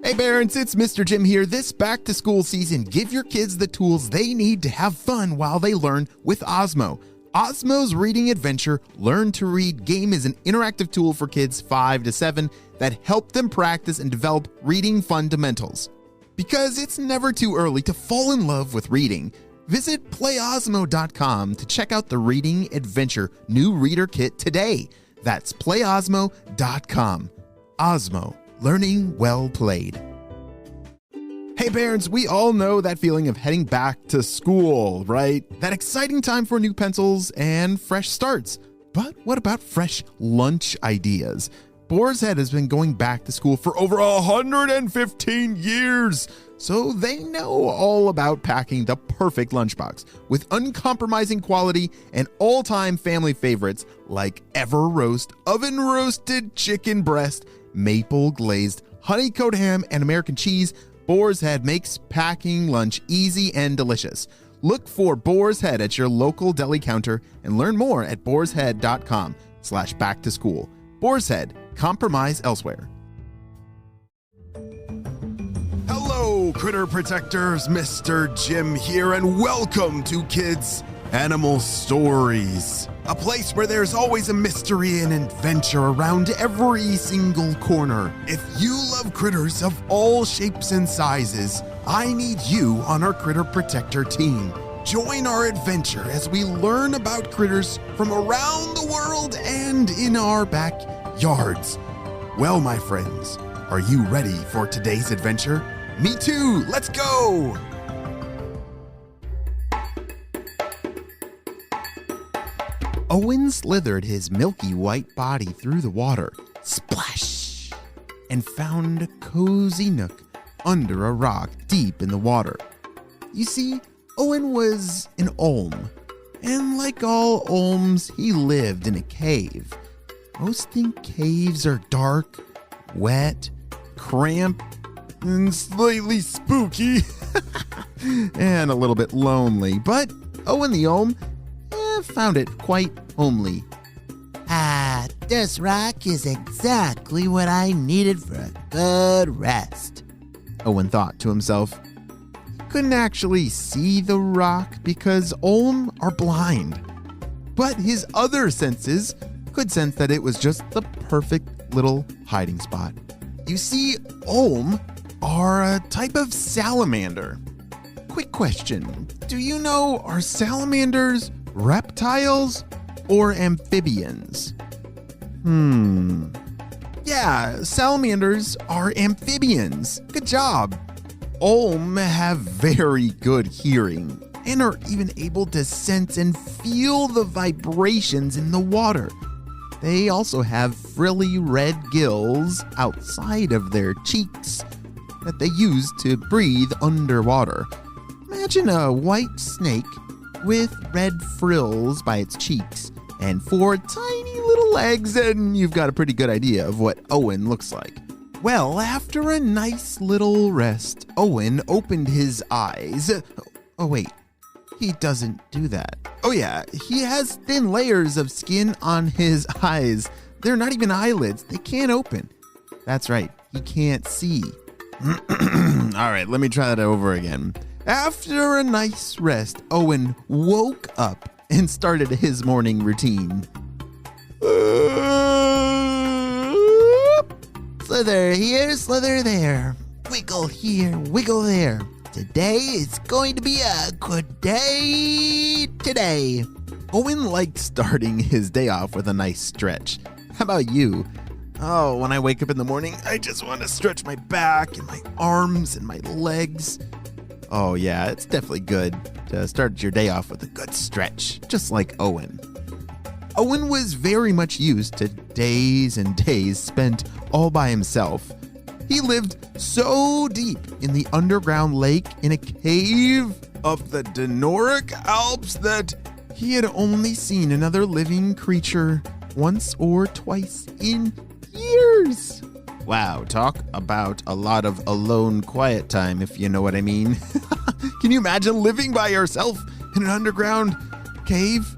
Hey parents, it's Mr. Jim here. This back to school season, give your kids the tools they need to have fun while they learn with Osmo. Osmo's Reading Adventure Learn to Read game is an interactive tool for kids 5 to 7 that help them practice and develop reading fundamentals. Because it's never too early to fall in love with reading, visit playosmo.com to check out the Reading Adventure new reader kit today. That's playosmo.com. Osmo, learning well played. Hey parents, we all know that feeling of heading back to school, right? That exciting time for new pencils and fresh starts. But what about fresh lunch ideas? Boar's Head has been going back to school for over 115 years, so they know all about packing the perfect lunchbox with uncompromising quality and all-time family favorites like Ever Roast, oven roasted chicken breast, maple glazed honey-coated ham, and American cheese. Boar's Head makes packing lunch easy and delicious. Look for Boar's Head at your local deli counter and learn more at boarshead.com/back-to-school. Boar's Head, compromise elsewhere. Hello, critter protectors. Mr. Jim here, and welcome to Kids Animal Stories, a place where there's always a mystery and adventure around every single corner. If you love critters of all shapes and sizes, I need you on our Critter Protector team. Join our adventure as we learn about critters from around the world and in our backyards. Well, my friends, are you ready for today's adventure? Me too, let's go! Owen slithered his milky white body through the water, splash, and found a cozy nook under a rock deep in the water. You see, Owen was an Olm, and like all Olms, he lived in a cave. Most think caves are dark, wet, cramped, and slightly spooky, and a little bit lonely, but Owen the Olm found it quite homely. This rock is exactly what I needed for a good rest, Owen thought to himself. He couldn't actually see the rock because Olm are blind, but his other senses could sense that it was just the perfect little hiding spot. You see, Olm are a type of salamander. Quick question, do you know, are salamanders reptiles or amphibians? Yeah, salamanders are amphibians. Good job. Olm have very good hearing and are even able to sense and feel the vibrations in the water. They also have frilly red gills outside of their cheeks that they use to breathe underwater. Imagine a white snake with red frills by its cheeks and 4 tiny little legs, and you've got a pretty good idea of what Owen looks like. Well, after a nice little rest, Owen opened his eyes. Oh wait, he doesn't do that. Oh yeah, he has thin layers of skin on his eyes. They're not even eyelids. They can't open. That's right, he can't see. All right, let me try that over again. After a nice rest, Owen woke up and started his morning routine. Slither here, slither there. Wiggle here, wiggle there. Today is going to be a good day today. Owen liked starting his day off with a nice stretch. How about you? Oh, when I wake up in the morning, I just want to stretch my back and my arms and my legs. Oh yeah, it's definitely good to start your day off with a good stretch, just like Owen. Owen was very much used to days and days spent all by himself. He lived so deep in the underground lake in a cave of the Dinaric Alps that he had only seen another living creature once or twice in years. Wow, talk about a lot of alone quiet time, if you know what I mean. Can you imagine living by yourself in an underground cave?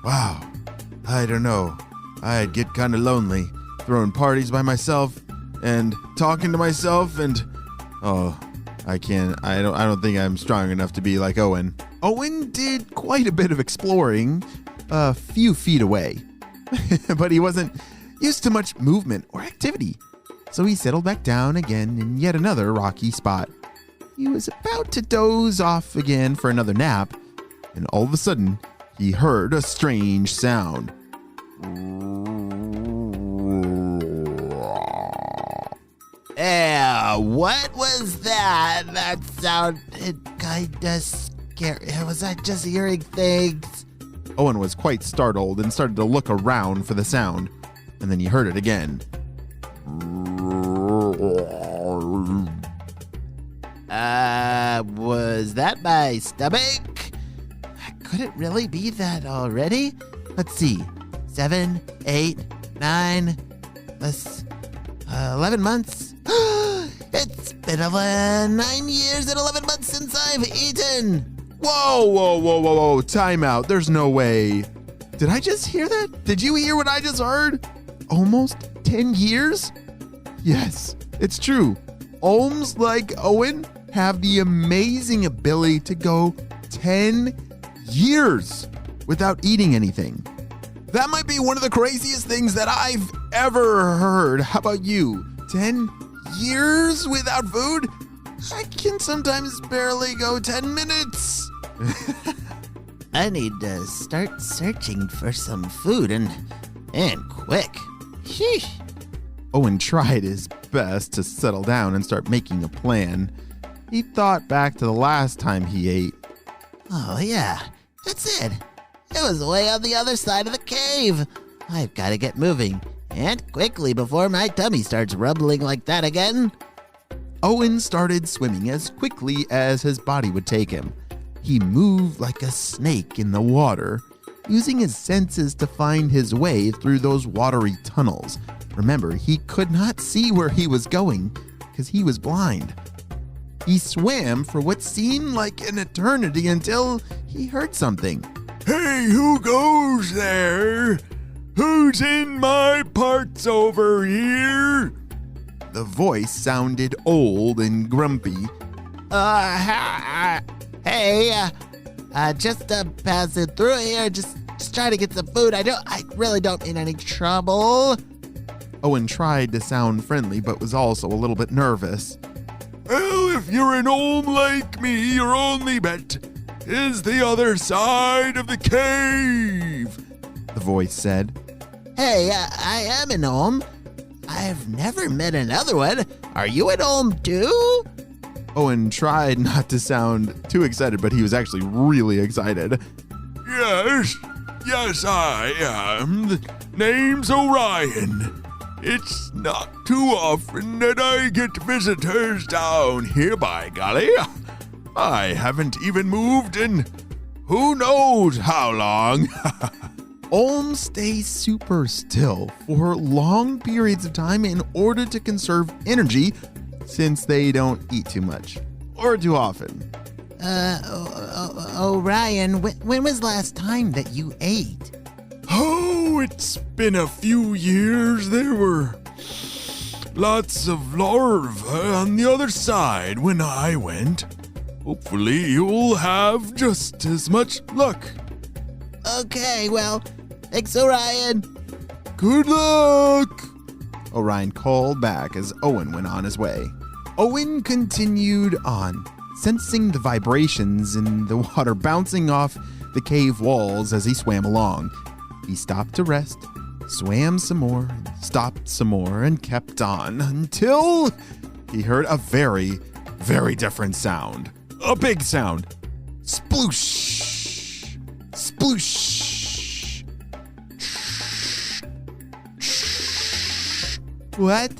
Wow, I don't know. I'd get kind of lonely, throwing parties by myself and talking to myself and Oh, I don't think I'm strong enough to be like Owen. Owen did quite a bit of exploring a few feet away, but he wasn't used to much movement or activity. So he settled back down again in yet another rocky spot. He was about to doze off again for another nap, and all of a sudden, he heard a strange sound. What was that? That sounded kinda scary. Was I just hearing things? Owen was quite startled and started to look around for the sound, and then he heard it again. Was that my stomach? Could it really be that already? Let's see. 7, 8, 9, 11 months. It's been 9 years and 11 months since I've eaten. Whoa. Time out. There's no way. Did I just hear that? Did you hear what I just heard? Almost 10 years? Yes, it's true. Ohms like Owen have the amazing ability to go 10 years without eating anything. That might be one of the craziest things that I've ever heard. How about you? 10 years without food? I can sometimes barely go 10 minutes. I need to start searching for some food and quick. Sheesh. Owen tried his best to settle down and start making a plan. He thought back to the last time he ate. Oh yeah, that's it. It was way on the other side of the cave. I've got to get moving, and quickly before my tummy starts rumbling like that again. Owen started swimming as quickly as his body would take him. He moved like a snake in the water, using his senses to find his way through those watery tunnels. Remember, he could not see where he was going because he was blind. He swam for what seemed like an eternity until he heard something. Hey, who goes there? Who's in my parts over here? The voice sounded old and grumpy. Hey, just passing through here, just trying to get some food. I really don't mean any trouble. Owen tried to sound friendly, but was also a little bit nervous. Well, if you're an old like me, your only bet is the other side of the cave, the voice said. Hey, I am an Ohm. I've never met another one. Are you an Ohm too? Owen tried not to sound too excited, but he was actually really excited. Yes, I am. The name's Orion. It's not too often that I get visitors down here, by golly. I haven't even moved in who knows how long. Ohms stay super still for long periods of time in order to conserve energy since they don't eat too much or too often. Orion, when was last time that you ate? Oh, it's been a few years. There were lots of larvae on the other side when I went. Hopefully you'll have just as much luck. Okay, well, thanks, Orion. Good luck. Orion called back as Owen went on his way. Owen continued on, sensing the vibrations in the water bouncing off the cave walls as he swam along. He stopped to rest, swam some more, stopped some more, and kept on until he heard a very, very different sound. A big sound. Sploosh! Sploosh! What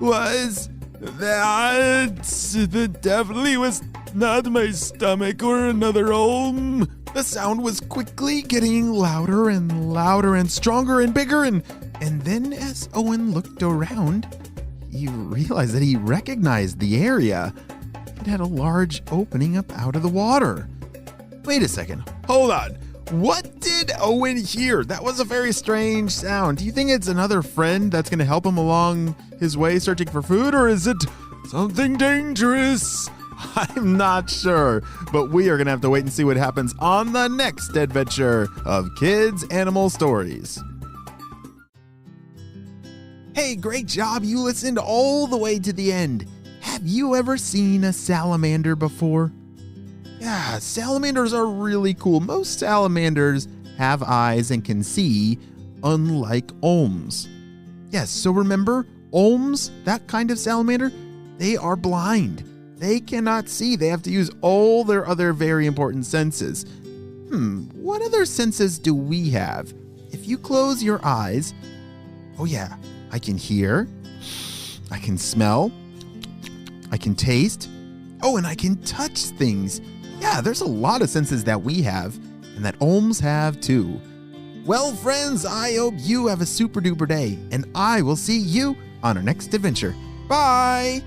was that? That definitely was not my stomach or another Ohm. The sound was quickly getting louder and stronger and bigger, and then as Owen looked around, he realized that he recognized the area. It had a large opening up out of the water. Wait a second. Hold on. What did Owen hear? That was a very strange sound. Do you think it's another friend that's going to help him along his way searching for food, or is it Something dangerous. I'm not sure, but we are going to have to wait and see what happens on the next adventure of Kids Animal Stories. Hey, great job. You listened all the way to the end. Have you ever seen a salamander before? Yeah, salamanders are really cool. Most salamanders have eyes and can see, unlike olms. Yes, so remember, olms, that kind of salamander, they are blind. They cannot see. They have to use all their other very important senses. What other senses do we have? If you close your eyes, oh yeah, I can hear, I can smell, I can taste, oh, and I can touch things. Yeah, there's a lot of senses that we have and that olms have too. Well, friends, I hope you have a super duper day, and I will see you on our next adventure. Bye!